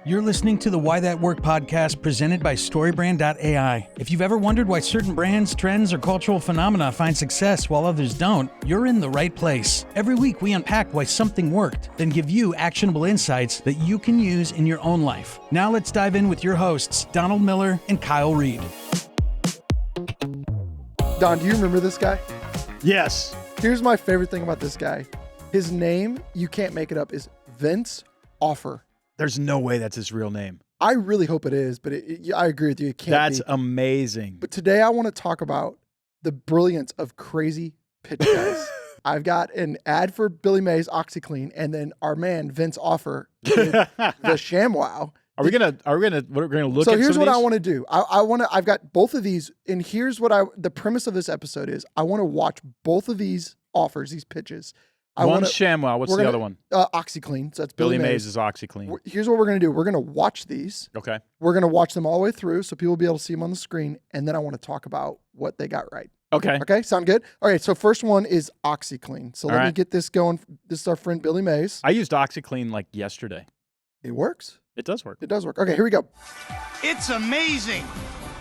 You're listening to the Why That Work podcast presented by StoryBrand.ai. If you've ever wondered why certain brands, trends, or cultural phenomena find success while others don't, you're in the right place. Every week we unpack why something worked, then give you actionable insights that you can use in your own life. Now let's dive in with your hosts, Donald Miller and Kyle Reed. Don, do you remember this guy? Yes. Here's my favorite thing about this guy. His name, you can't make it up, is Vince Offer. There's no way that's his real name. I really hope it is, but I agree with you. It can't That's be. amazing. But today I want to talk about the brilliance of crazy pitch guys. I've got an ad for Billy Mays OxyClean, and then our man Vince Offer did the ShamWow. We're gonna look So at here's some what of I these? want to do. I've got both of these, and here's what the premise of this episode is. I want to watch both of these offers, these pitches. One's ShamWow. What's the other one? OxyClean. So that's Billy Mays. Is OxyClean. Here's what we're going to do. We're going to watch these. Okay. We're going to watch them all the way through so people will be able to see them on the screen. And then I want to talk about what they got right. Okay. Okay. Sound good? All right. So first one is OxyClean. So let me get this going. This is our friend Billy Mays. I used OxyClean like yesterday. It works. It does work. It does work. Okay. Here we go. It's amazing.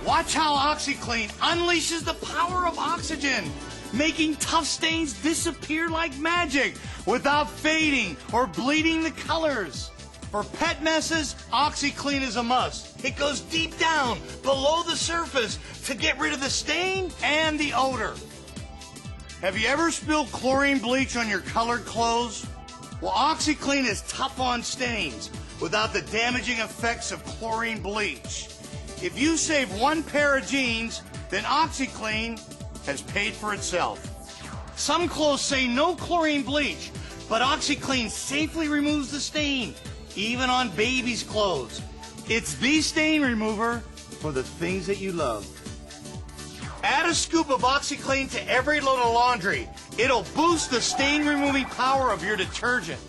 Watch how OxyClean unleashes the power of oxygen, making tough stains disappear like magic without fading or bleeding the colors. For pet messes, OxyClean is a must. It goes deep down below the surface to get rid of the stain and the odor. Have you ever spilled chlorine bleach on your colored clothes? Well, OxyClean is tough on stains without the damaging effects of chlorine bleach. If you save one pair of jeans, then OxyClean has paid for itself. Some clothes say no chlorine bleach, but OxyClean safely removes the stain, even on babies' clothes. It's the stain remover for the things that you love. Add a scoop of OxyClean to every load of laundry. It'll boost the stain-removing power of your detergent.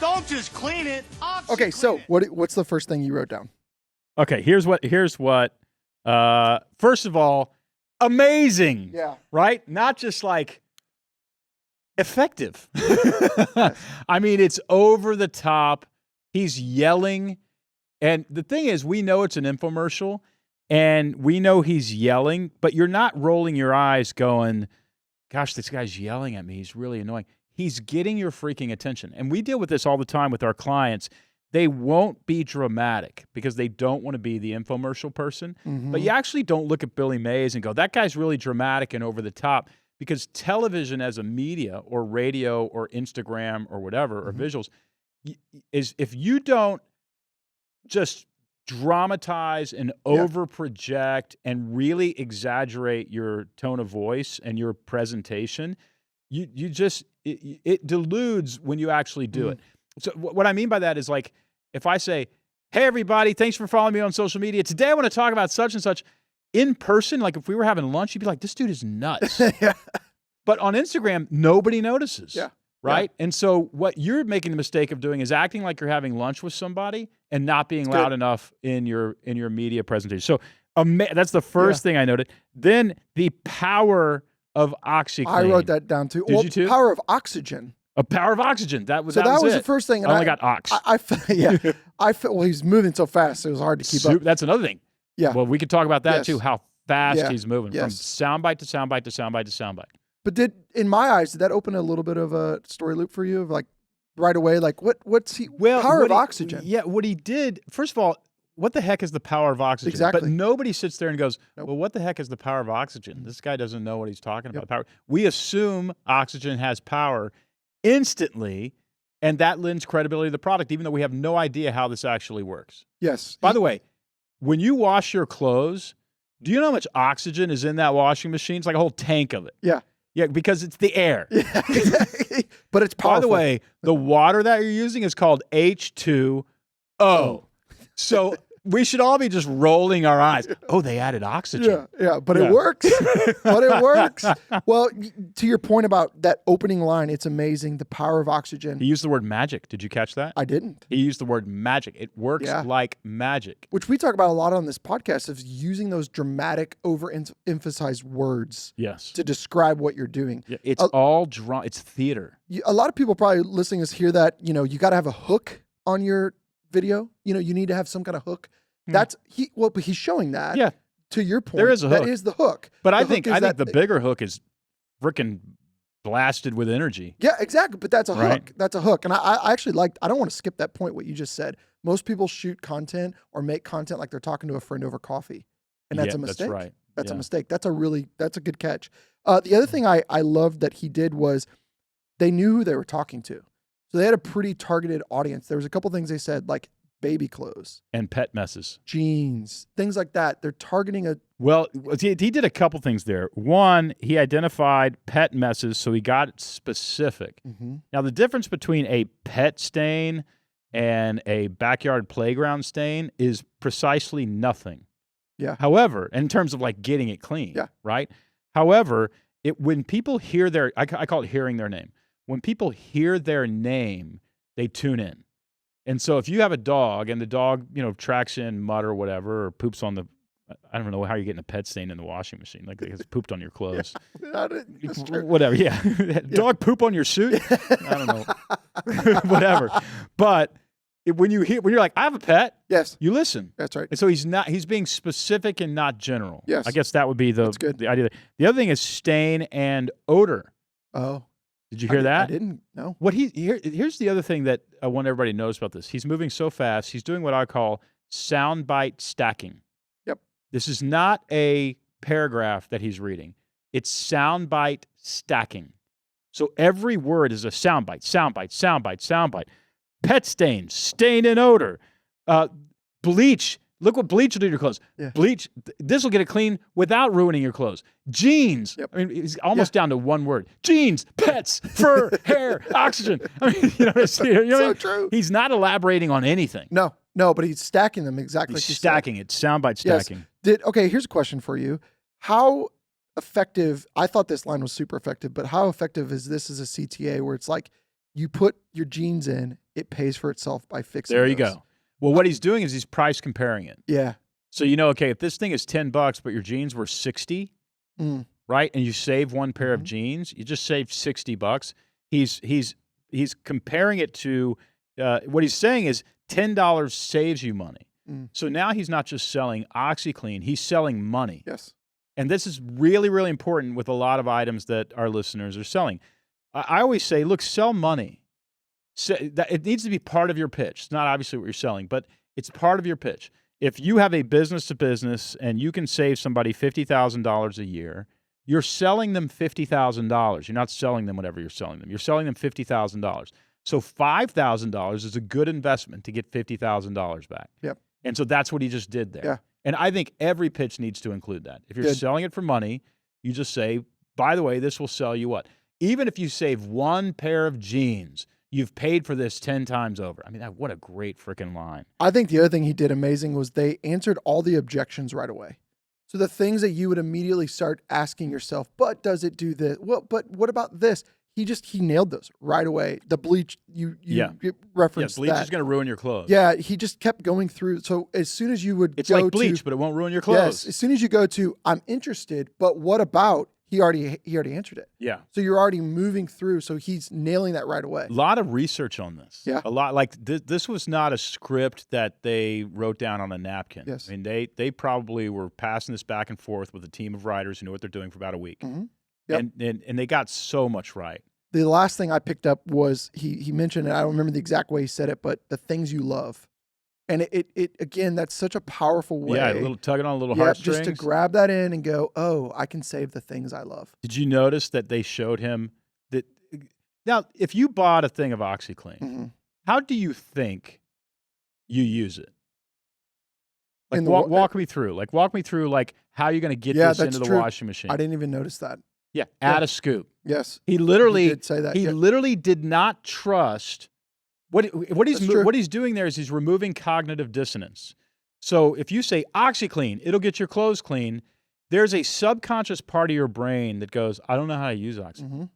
Don't just clean it. Okay. So what's the first thing you wrote down? Okay. Here's what. First of all, amazing. Yeah. Right? Not just like effective. I mean, it's over the top. He's yelling. And the thing is, we know it's an infomercial and we know he's yelling, but you're not rolling your eyes going, gosh, this guy's yelling at me. He's really annoying. He's getting your freaking attention. And we deal with this all the time with our clients. They won't be dramatic because they don't want to be the infomercial person. Mm-hmm. But you actually don't look at Billy Mays and go, that guy's really dramatic and over the top, because television as a media or radio or Instagram or whatever, or visuals, is if you don't just dramatize and over project and really exaggerate your tone of voice and your presentation, you just, it deludes when you actually do it. So what I mean by that is, like, if I say, hey, everybody, thanks for following me on social media. Today I want to talk about such and such. In person, like if we were having lunch, you'd be like, this dude is nuts. Yeah. But on Instagram, nobody notices. Yeah. Right? Yeah. And so what you're making the mistake of doing is acting like you're having lunch with somebody and not being loud enough in your media presentation. So that's the first thing I noted. Then the power of OxyClean. I wrote that down too. Did you too? Power of oxygen. A power of oxygen. That was that was it. the first thing. I only got ox. I felt, well, he's moving so fast, it was hard to keep up. That's another thing. Yeah. Well, we could talk about that too, how fast he's moving from soundbite to soundbite to soundbite to soundbite. But in my eyes, did that open a little bit of a story loop for you? Of like right away, like what's he? Well, power of oxygen. Yeah, what he did, first of all, what the heck is the power of oxygen? Exactly. But nobody sits there and goes, Nope. well, what the heck is the power of oxygen? This guy doesn't know what he's talking about. Power. We assume oxygen has power instantly, and that lends credibility to the product, even though we have no idea how this actually works. Yes. By the way, when you wash your clothes, do you know how much oxygen is in that washing machine? It's like a whole tank of it. Yeah. Yeah, because it's the air. Yeah, exactly. But it's powerful. By the way, the water that you're using is called H2O. So we should all be just rolling our eyes. Oh, they added oxygen. Yeah, but it works. But it works. Well, to your point about that opening line, it's amazing, the power of oxygen. He used the word magic. Did you catch that? I didn't. He used the word magic. It works like magic. Which we talk about a lot on this podcast, of using those dramatic, overemphasized words to describe what you're doing. Yeah, it's all it's theater. A lot of people probably listening to us hear that, you got to have a hook on your video. You know, you need to have some kind of hook. But he's showing that. Yeah. To your point, There is a hook. That is the hook. But I think the bigger hook is freaking blasted with energy. Yeah, exactly. But that's a Right. hook. That's a hook. And I actually I don't want to skip that point, what you just said. Most people shoot content or make content like they're talking to a friend over coffee. And that's a mistake. That's right. That's a mistake. That's a good catch. The other thing I loved that he did was they knew who they were talking to. So they had a pretty targeted audience. There was a couple things they said, like baby clothes. And pet messes. Jeans, things like that. They're targeting a... Well, he did a couple things there. One, he identified pet messes, so he got specific. Mm-hmm. Now, the difference between a pet stain and a backyard playground stain is precisely nothing. Yeah. However, in terms of like getting it clean, Yeah. right? However, when people hear I call it hearing their name. When people hear their name, they tune in. And so if you have a dog and the dog, tracks in mud or whatever, or poops on I don't know how you're getting a pet stain in the washing machine. Like it's pooped on your clothes. That's true. Whatever, yeah. Dog poop on your suit? I don't know. Whatever. But when you're like, I have a pet, Yes, you listen. that's right. And so he's being specific and not general. Yes. I guess that would be That's good. the idea. The other thing is stain and odor. Oh. Did you hear that? I didn't. No. Here's the other thing that I want everybody to notice about this. He's moving so fast. He's doing what I call soundbite stacking. Yep. This is not a paragraph that he's reading. It's soundbite stacking. So every word is a soundbite, soundbite, soundbite, soundbite. Pet stain, stain and odor. Bleach. Look what bleach will do to your clothes. Yeah. Bleach. This will get it clean without ruining your clothes. Jeans. Yep. I mean, it's almost down to one word. Jeans, pets, fur, hair, oxygen. I mean, you know what I'm saying? So true. He's not elaborating on anything. No, but he's stacking them exactly. He's like you stacking it. Soundbite Yes. stacking. Okay, here's a question for you. How effective, I thought this line was super effective, but how effective is this as a CTA where it's like you put your jeans in, it pays for itself by fixing There you those? go. Well, what he's doing is he's price comparing it. Yeah. So, okay, if this thing is $10, but your jeans were 60, right? And you save one pair of jeans, you just saved $60. He's comparing it to what he's saying is $10 saves you money. So now he's not just selling OxyClean, he's selling money. Yes. And this is really, really important with a lot of items that our listeners are selling. I always say, look, sell money. It needs to be part of your pitch. It's not obviously what you're selling, but it's part of your pitch. If you have a business to business and you can save somebody $50,000 a year, you're selling them $50,000. You're not selling them whatever you're selling them. You're selling them $50,000. So $5,000 is a good investment to get $50,000 back. Yep. And so that's what he just did there. Yeah. And I think every pitch needs to include that. If you're Good. selling it for money, you just say, by the way, this will sell you what? Even if you save one pair of jeans, you've paid for this 10 times over. I mean, what a great freaking line. I think the other thing he did amazing was they answered all the objections right away. So the things that you would immediately start asking yourself, but does it do this? Well, but what about this? He nailed those right away. The bleach, you referenced bleach that. is going to ruin your clothes. Yeah, he just kept going through. So as soon as you would It's go like bleach, but it won't ruin your clothes. Yes, as soon as you go to, I'm interested, but what about, he already answered it. Yeah. So you're already moving through. So he's nailing that right away. A lot of research on this. Yeah. A lot. Like this was not a script that they wrote down on a napkin. Yes. I mean, they probably were passing this back and forth with a team of writers who knew what they're doing for about a week. Mhm. Yep. And they got so much right. The last thing I picked up was he mentioned, and I don't remember the exact way he said it, but the things you love. And it again, that's such a powerful way. Yeah, a little tugging on a little Yeah, heartstrings. just to grab that in and go, oh, I can save the things I love. Did you notice that they showed him that? Now, if you bought a thing of OxyClean, Mhm. how do you think you use it? Like In the walk me through. Like walk me through like how you're going to get Yeah, this that's into the true. washing machine. I didn't even notice that. Yeah, add a scoop. Yes. He literally He did say that, He yeah. literally did not trust what That's true. he's doing there is he's removing cognitive dissonance. So if you say OxyClean, it'll get your clothes clean. There's a subconscious part of your brain that goes, I don't know how to use Oxy. Mhm.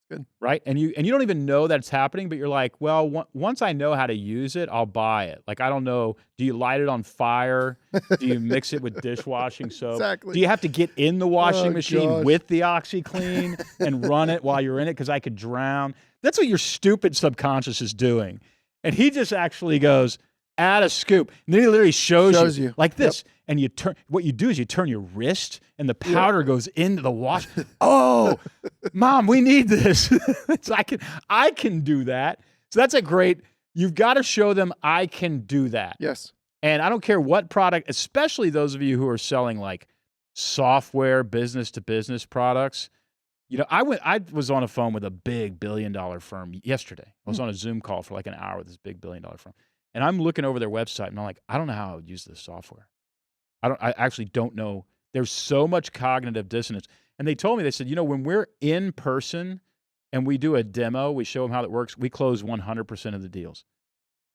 Good. Right? And you don't even know that it's happening, but you're like, well, once I know how to use it, I'll buy it. Like, I don't know, do you light it on fire? Do you mix it with dishwashing soap? Exactly. Do you have to get in the washing Oh, machine gosh. with the OxyClean and run it while you're in it because I could drown? That's what your stupid subconscious is doing. And he just actually goes, add a scoop. And then he literally shows you like this. Yep. And you turn, what you do is you turn your wrist and the powder goes into the wash. Oh, Mom, we need this. So I can do that. So that's a great, you've got to show them I can do that. Yes. And I don't care what product, especially those of you who are selling like software, business to business products. You know, I was on a phone with a big $1 billion firm yesterday. I was on a Zoom call for like an hour with this big $1 billion firm. And I'm looking over their website and I'm like, I don't know how I would use this software. I actually don't know. There's so much cognitive dissonance. And they told me, they said, you know, when we're in person and we do a demo, we show them how it works, we close 100% of the deals.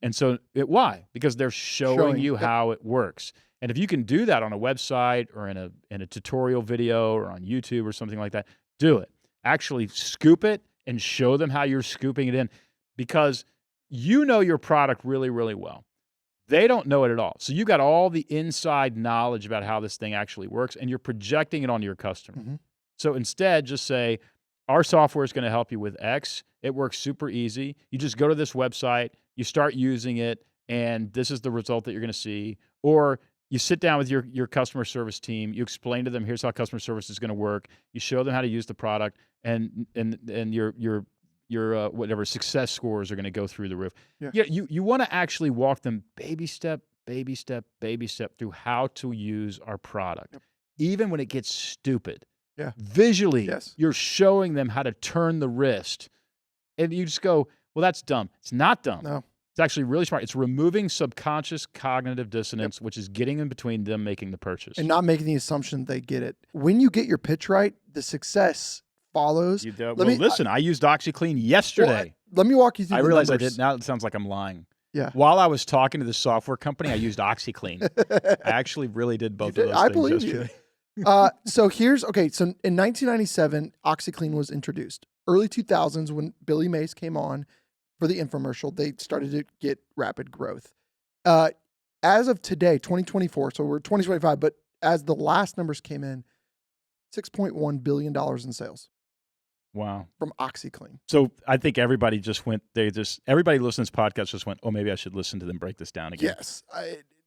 And so why? Because they're showing you how it works. And if you can do that on a website or in a tutorial video or on YouTube or something like that, do it. Actually scoop it and show them how you're scooping it in, because you know your product really, really well. They don't know it at all. So you got all the inside knowledge about how this thing actually works, and you're projecting it onto your customer. Mm-hmm. So instead, just say, our software is going to help you with X. It works super easy. You just go to this website, you start using it, and this is the result that you're going to see. Or you sit down with your customer service team, you explain to them, here's how customer service is going to work. You show them how to use the product, and your whatever success scores are going to go through the roof. Yeah, you want to actually walk them baby step through how to use our product. Yep. Even when it gets stupid. Yeah. Visually, you're showing them how to turn the wrist. And you just go, well, that's dumb. It's not dumb. No. It's actually really smart. It's removing subconscious cognitive dissonance, which is getting in between them making the purchase. And not making the assumption they get it. When you get your pitch right, the success follows. Listen, I used OxyClean yesterday. Let me walk you through I the realized numbers. I did. Now it sounds like I'm lying. Yeah. While I was talking to the software company, I used OxyClean. I actually really did both of those things I believe yesterday. you. So in 1997, OxyClean was introduced. Early 2000s, when Billy Mays came on for the infomercial, they started to get rapid growth. As of today, 2024, so we're 2025, but as the last numbers came in, $6.1 billion in sales. Wow. From OxyClean. So I think everybody everybody listening to this podcast just went, oh, maybe I should listen to them break this down again. Yes.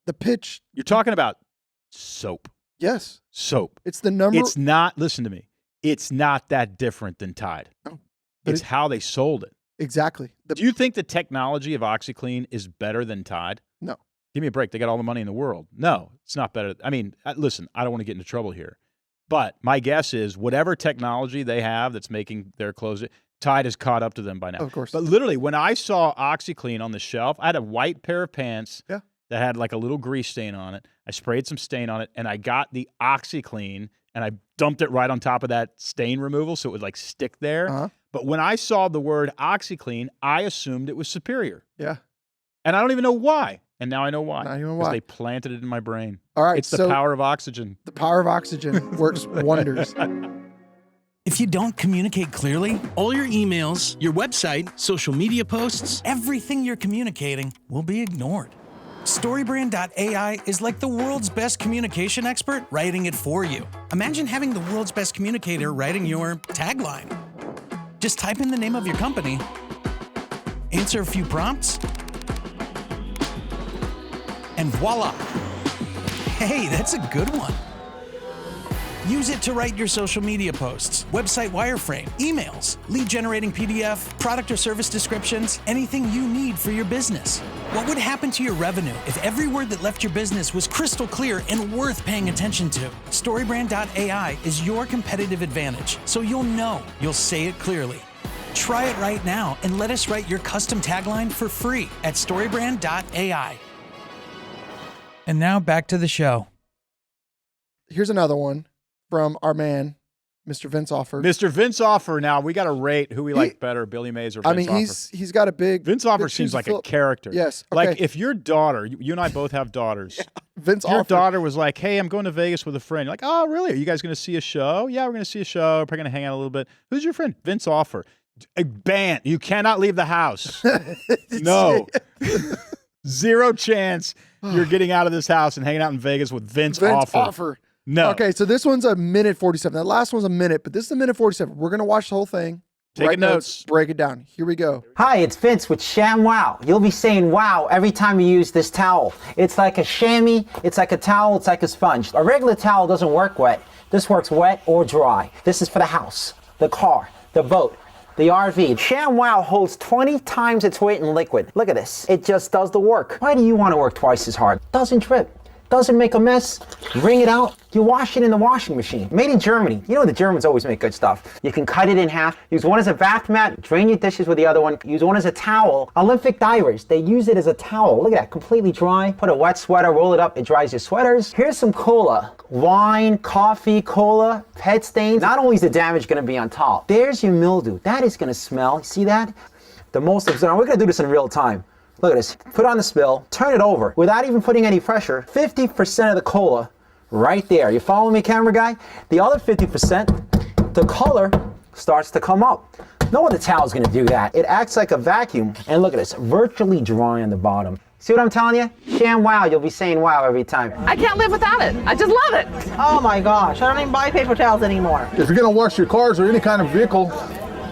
The pitch. You're talking about soap. Yes. Soap. It's the number. It's not, listen to me, it's not that different than Tide. No, it's how they sold it. Exactly. Do you think the technology of OxyClean is better than Tide? No. Give me a break. They got all the money in the world. No, it's not better. I mean, listen, I don't want to get into trouble here. But my guess is whatever technology they have that's making their clothes, Tide has caught up to them by now. Of course. But literally, when I saw OxyClean on the shelf, I had a white pair of pants that had like a little grease stain on it. I sprayed some stain on it, and I got the OxyClean, and I dumped it right on top of that stain removal so it would like stick there. Uh-huh. But when I saw the word OxyClean, I assumed it was superior. Yeah. And I don't even know why. And now I know why. Now you know because why. they planted it in my brain. All right. It's the power of oxygen. The power of oxygen works wonders. If you don't communicate clearly, all your emails, your website, social media posts, everything you're communicating will be ignored. StoryBrand.ai is like the world's best communication expert writing it for you. Imagine having the world's best communicator writing your tagline. Just type in the name of your company, answer a few prompts, and voila. Hey, that's a good one. Use it to write your social media posts, website wireframe, emails, lead generating PDF, product or service descriptions, anything you need for your business. What would happen to your revenue if every word that left your business was crystal clear and worth paying attention to? StoryBrand.ai is your competitive advantage, so you'll say it clearly. Try it right now and let us write your custom tagline for free at StoryBrand.ai. And now back to the show. Here's another one from our man, Mr. Vince Offer. Mr. Vince Offer. Now we got to rate who we like better, Billy Mays or Vince Offer. He's got a big. Vince Offer seems like a character. Yes. Okay. Like if your daughter, you and I both have daughters. Vince Your Offer. daughter was like, "Hey, I'm going to Vegas with a friend." You're like, "Oh, really? Are you guys going to see a show?" "Yeah, we're going to see a show. We're probably going to hang out a little bit." "Who's your friend?" "Vince Offer." Banned. You cannot leave the house. No. Zero chance you're getting out of this house and hanging out in Vegas with Vince Offer. No. Okay, so this one's a minute 47. That last one's a minute, but this is a minute 47. We're going to watch the whole thing. Taking notes. Break it down. Here we go. Hi, it's Vince with ShamWow. You'll be saying wow every time you use this towel. It's like a chamois, it's like a towel, it's like a sponge. A regular towel doesn't work wet. This works wet or dry. This is for the house, the car, the boat, the RV. ShamWow holds 20 times its weight in liquid. Look at this. It just does the work. Why do you want to work twice as hard? Doesn't drip. Doesn't make a mess. Wring it out. You wash it in the washing machine. Made in Germany. You know the Germans always make good stuff. You can cut it in half. Use one as a bath mat. Drain your dishes with the other one. Use one as a towel. Olympic divers, they use it as a towel. Look at that, completely dry. Put a wet sweater, roll it up. It dries your sweaters. Here's some cola. Wine, coffee, cola, pet stains. Not only is the damage going to be on top, there's your mildew. That is going to smell. See that? The most observant. We're going to do this in real time. Look at this. Put on the spill, turn it over without even putting any pressure. 50% of the cola right there. You follow me, camera guy? The other 50%, the color starts to come up. No other towel is going to do that. It acts like a vacuum. And look at this, virtually dry on the bottom. See what I'm telling you? ShamWow, you'll be saying wow every time. I can't live without it. I just love it. Oh my gosh, I don't even buy paper towels anymore. If you're gonna wash your cars or any kind of vehicle,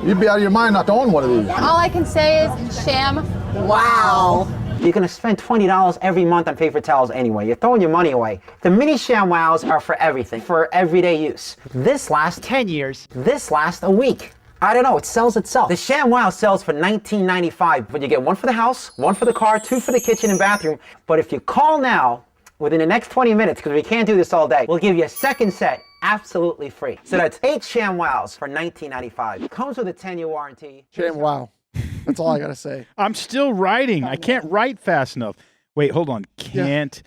you'd be out of your mind not to own one of these. All I can say is ShamWow. You're going to spend $20 every month on paper towels anyway. You're throwing your money away. The mini ShamWows are for everything, for everyday use. This lasts 10 years. This lasts a week. I don't know, it sells itself. The ShamWow sells for $19.95, but you get one for the house, one for the car, two for the kitchen and bathroom. But if you call now, within the next 20 minutes, because we can't do this all day, we'll give you a second set absolutely free. So that's 8 ShamWows for $19.95. Comes with a 10-year warranty. ShamWow. That's all I got to say. I'm still writing. I can't write fast enough. Wait, hold on. Can't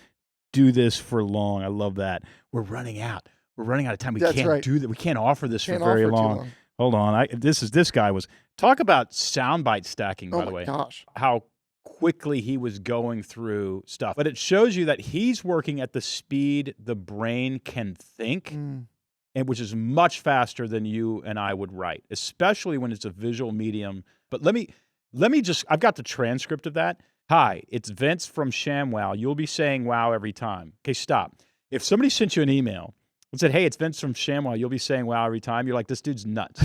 do this for long. I love that. We're running out. We're running out of time. We can't do that. We can't offer this for very long. Hold on. This guy was talk about soundbite stacking, by the way. Oh my gosh. How quickly he was going through stuff. But it shows you that he's working at the speed the brain can think. And which is much faster than you and I would write, especially when it's a visual medium. But let me just, I've got the transcript of that. Hi, it's Vince from ShamWow. You'll be saying wow every time. Okay, stop. If somebody sent you an email and said, hey, it's Vince from ShamWow, you'll be saying wow every time, you're like, this dude's nuts.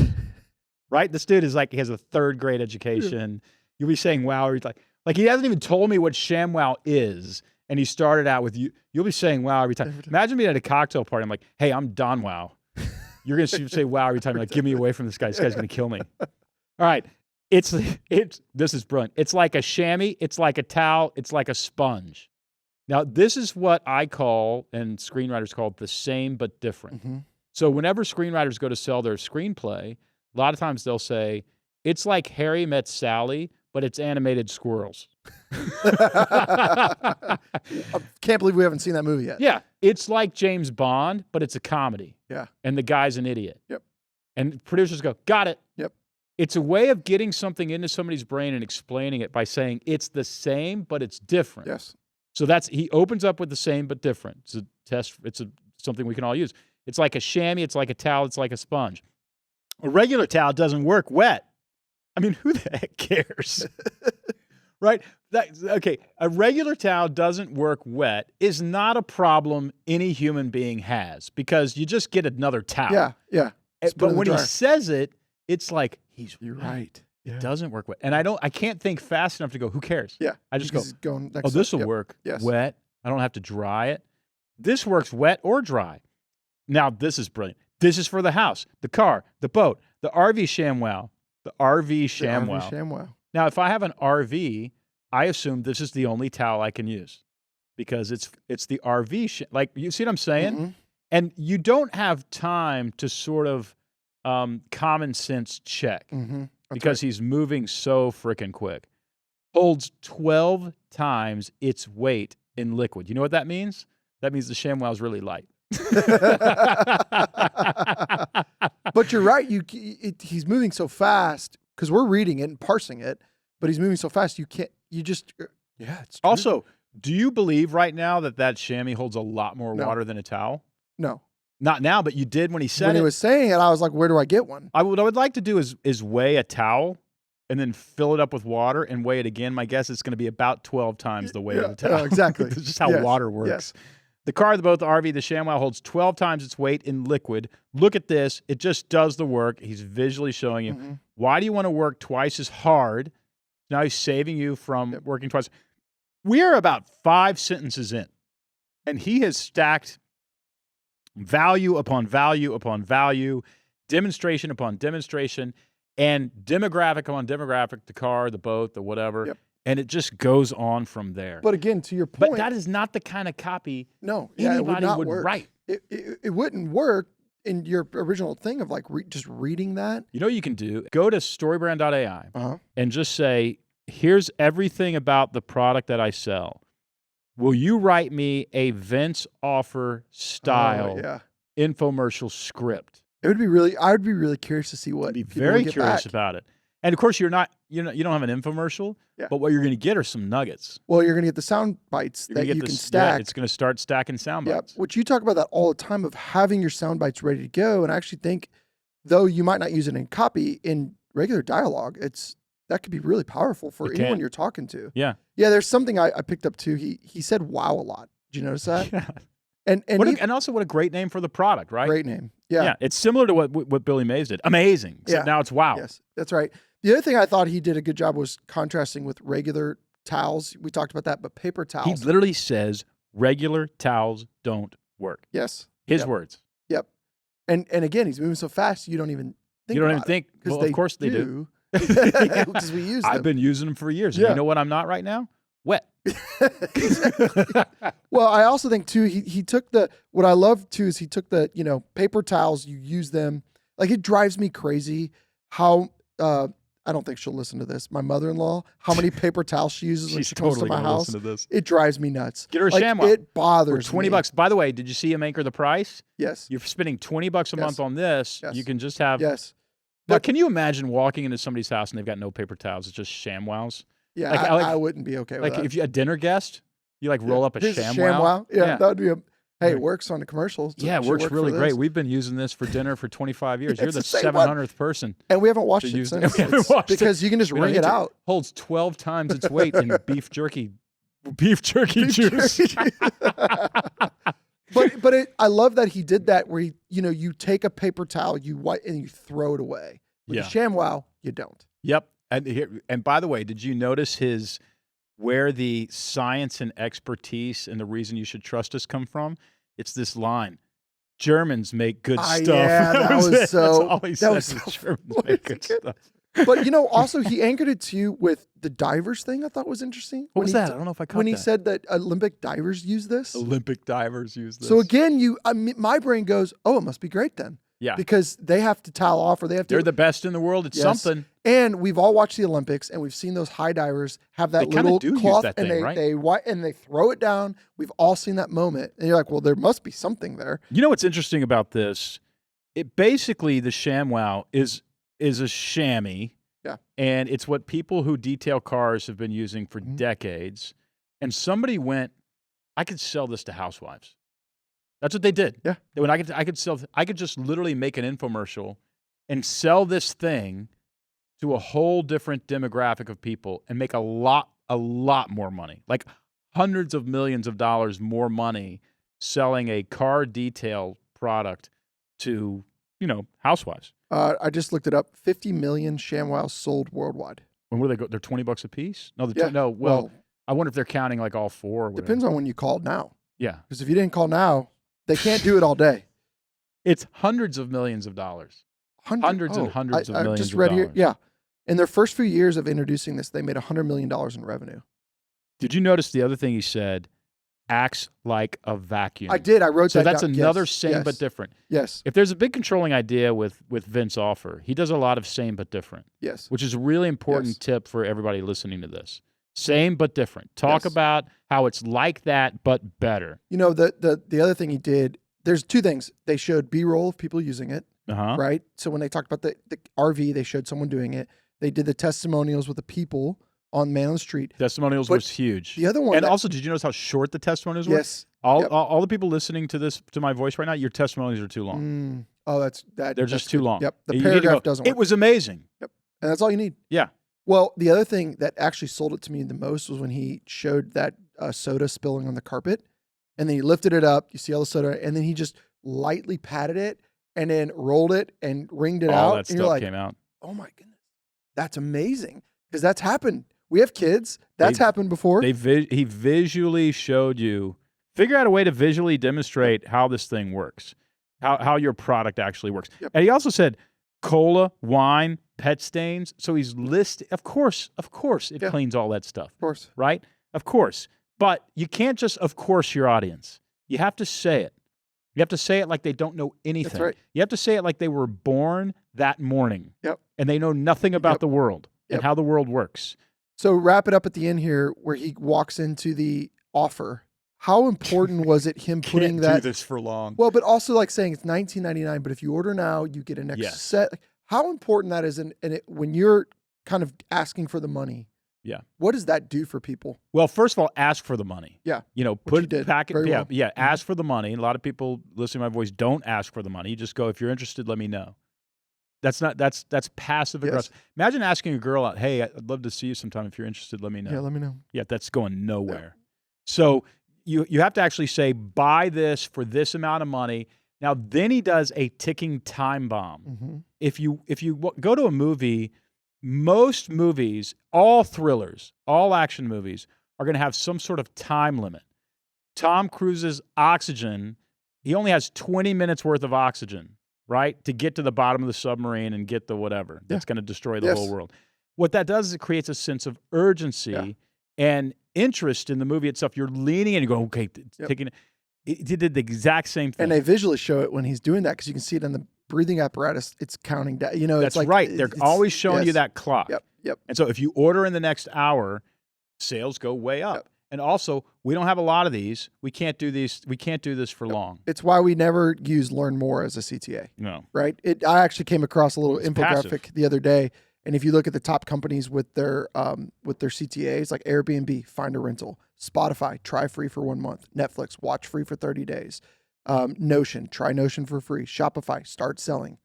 Right? This dude is like, he has a 3rd grade education. You'll be saying wow every time. Like he hasn't even told me what ShamWow is. And he started out with, you'll be saying wow every time. Imagine being at a cocktail party. I'm like, hey, I'm Don Wow. You're going to say wow every time. You're like, get me away from this guy. This guy's going to kill me. All right. This is brilliant. It's like a chamois. It's like a towel. It's like a sponge. Now, this is what I call, and screenwriters call, the same but different. So whenever screenwriters go to sell their screenplay, a lot of times they'll say, it's like Harry Met Sally, but it's animated squirrels. I can't believe we haven't seen that movie yet. Yeah. It's like James Bond, but it's a comedy. Yeah. And the guy's an idiot. Yep. And producers go, got it. Yep. It's a way of getting something into somebody's brain and explaining it by saying it's the same, but it's different. Yes. So he opens up with the same but different. It's a test. It's something we can all use. It's like a chamois. It's like a towel. It's like a sponge. A regular towel doesn't work wet. I mean, who the heck cares? Right? Okay, a regular towel doesn't work wet is not a problem any human being has because you just get another towel. Yeah, yeah. But when he says it, it's like, you're right. It doesn't work wet. And I can't think fast enough to go, who cares? Yeah. I just go, going next oh, this will work wet. I don't have to dry it. This works wet or dry. Now, this is brilliant. This is for the house, the car, the boat, the RV ShamWow. The RV ShamWow. The RV ShamWow. Now, if I have an RV, I assume this is the only towel I can use because it's the RV. Like, you see what I'm saying? And you don't have time to sort of common sense check because he's moving so freaking quick. Holds 12 times its weight in liquid. You know what that means? That means the ShamWow is really light. But you're right. He's moving so fast because we're reading it and parsing it, but he's moving so fast you can't. You just it's true. Also, do you believe right now that chamois holds a lot more water than a towel? No, not now, but you did when he said when it. He was saying it, I was like, where do I get one? What I would like to do is weigh a towel and then fill it up with water and weigh it again. My guess it's going to be about 12 times the weight of the towel. Exactly. This is how water works. Yes. The car, the boat, the RV, the ShamWow holds 12 times its weight in liquid. Look at this. It just does the work. He's visually showing you. Why do you want to work twice as hard? Now he's saving you from working twice. We are about 5 sentences in, and he has stacked value upon value upon value, demonstration upon demonstration, and demographic upon demographic, the car, the boat, the whatever. And it just goes on from there. But again, to your point. But that is not the kind of copy anybody would write. It wouldn't work in your original thing of like just reading that. You know what you can do? Go to StoryBrand.ai and just say, here's everything about the product that I sell. Will you write me a Vince Offer style infomercial script? I would be really curious to see what. I'd be very curious about it. And of course, you don't have an infomercial, but what you're going to get are some nuggets. Well, you're going to get the sound bites that you can stack. Yeah, it's going to start stacking sound bites. Which you talk about that all the time of having your sound bites ready to go. And I actually think, though you might not use it in copy, in regular dialogue, that could be really powerful for anyone you're talking to. Yeah. Yeah, there's something I picked up too. He said wow a lot. Did you notice that? Yeah. And also what a great name for the product, right? Great name. Yeah. Yeah. It's similar to what Billy Mays did. Amazing. Except now it's wow. Yes, that's right. The other thing I thought he did a good job was contrasting with regular towels. We talked about that, but paper towels. He literally says regular towels don't work. Yes. His words. Yep. And again, he's moving so fast you don't even think You don't about even think. it, Well, of course they do. Because we use them. I've been using them for years. And you know what I'm not right now? Wet. Well, I also think too, he took what I love too is he took the, paper towels, you use them. Like it drives me crazy how, I don't think she'll listen to this. My mother-in-law, how many paper towels she uses when she comes to my house. Listen to this. It drives me nuts. Get her a ShamWow. It bothers for $20. me. By the way, did you see him anchor the price? Yes. You're spending $20 a month on this. Yes. You can just have. Yes. Now, can you imagine walking into somebody's house and they've got no paper towels? It's just ShamWows. Yeah, I wouldn't be okay with that. Like if you had a dinner guest, you like roll up a ShamWow. ShamWow. Yeah, that would be hey, it works on the commercials. Yeah, it works really great. We've been using this for dinner for 25 years. You're the 700th person. And we haven't washed it since. We haven't washed because you can just wring it out. Holds 12 times its weight in beef jerky juice. But I love that he did that where you take a paper towel, you wipe and you throw it away. With the ShamWow, you don't. Yep. And by the way, did you notice where the science and expertise and the reason you should trust us come from? It's this line. Germans make good stuff. Yeah, that was so. Germans make good stuff. But also he anchored it too with the divers thing. I thought was interesting. What was that? I don't know if I caught that. When he said that Olympic divers use this. Olympic divers use this. So again, my brain goes, oh, it must be great then. Yeah. Because they have to towel off or they have to. They're the best in the world. It's something. And we've all watched the Olympics and we've seen those high divers have that little cloth and they throw it down. We've all seen that moment. And you're like, well, there must be something there. You know what's interesting about this? It basically, the ShamWow is a chamois. Yeah. And it's what people who detail cars have been using for decades. And somebody went, I could sell this to housewives. That's what they did. Yeah. When I could just literally make an infomercial and sell this thing to a whole different demographic of people and make a lot more money, like hundreds of millions of dollars more money selling a car detail product to, housewives. I just looked it up. 50 million ShamWows sold worldwide. And where do they go? They're $20 a piece? No, well, I wonder if they're counting like all four. Or depends on when you called now. Yeah. Because if you didn't call now, they can't do it all day. It's hundreds of millions of dollars. Hundreds and hundreds of millions I just of read dollars. Here, yeah. In their first few years of introducing this, they made $100 million in revenue. Did you notice the other thing he said? Acts like a vacuum. I did. I wrote that. So that's down. another Yes. same but different. Yes. If there's a big controlling idea with Vince Offer, he does a lot of same but different. Yes. Which is a really important tip for everybody listening to this. Same but different. Talk about how it's like that but better. The other thing he did, there's two things. They showed B-roll of people using it, right? So when they talked about the RV, they showed someone doing it. They did the testimonials with the people on Man on the Street. Testimonials was huge. The other one, and also, did you notice how short the testimonials were? Yes. All the people listening to my voice right now, your testimonials are too long. They're just too long. Yep. The paragraph doesn't work. It was amazing. Yep. And that's all you need. Yeah. Well, the other thing that actually sold it to me the most was when he showed that soda spilling on the carpet. And then he lifted it up. You see all the soda, and then he just lightly patted it and then rolled it and ringed it out. All that and you're stuff like, came out. oh my goodness, that's amazing. Because that's happened. We have kids. That's happened before. He visually showed you, figure out a way to visually demonstrate how this thing works, how your product actually works. Yep. And he also said cola, wine, pet stains. So he's listed, of course, it cleans all that stuff. Of course. Right? Of course. But you can't just, of course, your audience. You have to say it. You have to say it like they don't know anything. That's right. You have to say it like they were born that morning. Yep. And they know nothing about the world and how the world works. So wrap it up at the end here where he walks into the offer. How important was it him putting Can't that? do this for long. Well, but also like saying it's $19.99, but if you order now, you get an extra set. How important that is when you're kind of asking for the money. Yeah. What does that do for people? Well, first of all, ask for the money. Yeah. You know, Which you did very well. Ask for the money. A lot of people listening to my voice don't ask for the money. You just go, if you're interested, let me know. That's passive aggressive. Imagine asking a girl out, hey, I'd love to see you sometime. If you're interested, let me know. Yeah, let me know. Yeah, that's going nowhere. Yeah. So you have to actually say, buy this for this amount of money. Now, then he does a ticking time bomb. Mm-hmm. If you go to a movie, most movies, all thrillers, all action movies are going to have some sort of time limit. Tom Cruise's oxygen, he only has 20 minutes worth of oxygen, right, to get to the bottom of the submarine and get the whatever that's going to destroy the whole world. What that does is it creates a sense of urgency and interest in the movie itself. You're leaning and you go, okay, taking it. It did the exact same thing. And they visually show it when he's doing that because you can see it in the breathing apparatus. It's counting down. You know, that's it's like, right. They're always showing you that clock. Yep. And so if you order in the next hour, sales go way up. Yep. And also, we don't have a lot of these. We can't do these. We can't do this for long. It's why we never use Learn More as a CTA. No. Right? I actually came across a little infographic the other day, and if you look at the top companies with their CTAs, like Airbnb, find a rental, Spotify, try free for 1 month, Netflix, watch free for 30 days, Notion, try Notion for free, Shopify, start selling.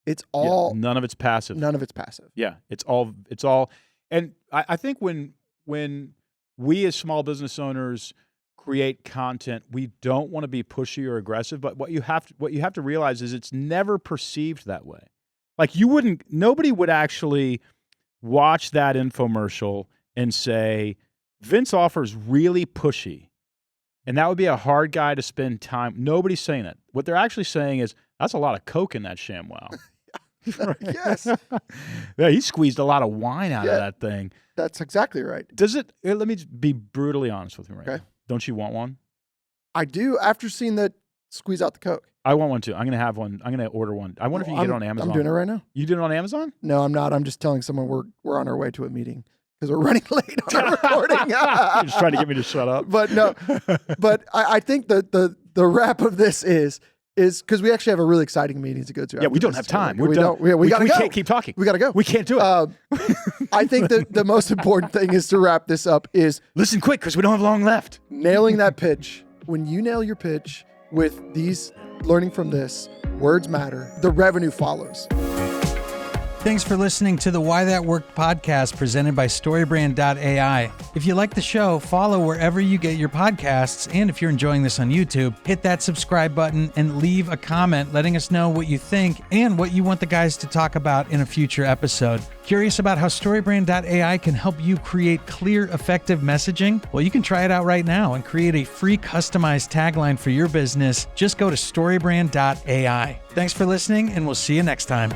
It's all none of it's passive. None of it's passive. Yeah, it's all. And I think when we as small business owners create content, we don't want to be pushy or aggressive. But what you have to realize is it's never perceived that way. Like nobody would actually watch that infomercial and say, Vince Offer's really pushy. And that would be a hard guy to spend time. Nobody's saying it. What they're actually saying is, that's a lot of Coke in that ShamWow. Yes. Yeah, he squeezed a lot of wine out of that thing. That's exactly right. Does it? Let me be brutally honest with you right now. Don't you want one? I do. After seeing the squeeze out the Coke. I want one too. I'm going to have one. I'm going to order one. I wonder if you can get it on Amazon. I'm doing it right now. You doing it on Amazon? No, I'm not. I'm just telling someone we're on our way to a meeting because we're running late on our recording. You're just trying to get me to shut up. But no, but I think the wrap of this is because we actually have a really exciting meeting to go to. Yeah, we don't have time. We can't keep talking. We got to go. We can't do it. I think that the most important thing is to wrap this up is listen quick because we don't have long left. Nailing that pitch. When you nail your pitch with these, learning from this, words matter, the revenue follows. Thanks for listening to the Why That Worked podcast presented by StoryBrand.ai. If you like the show, follow wherever you get your podcasts. And if you're enjoying this on YouTube, hit that subscribe button and leave a comment letting us know what you think and what you want the guys to talk about in a future episode. Curious about how StoryBrand.ai can help you create clear, effective messaging? Well, you can try it out right now and create a free customized tagline for your business. Just go to StoryBrand.ai. Thanks for listening, and we'll see you next time.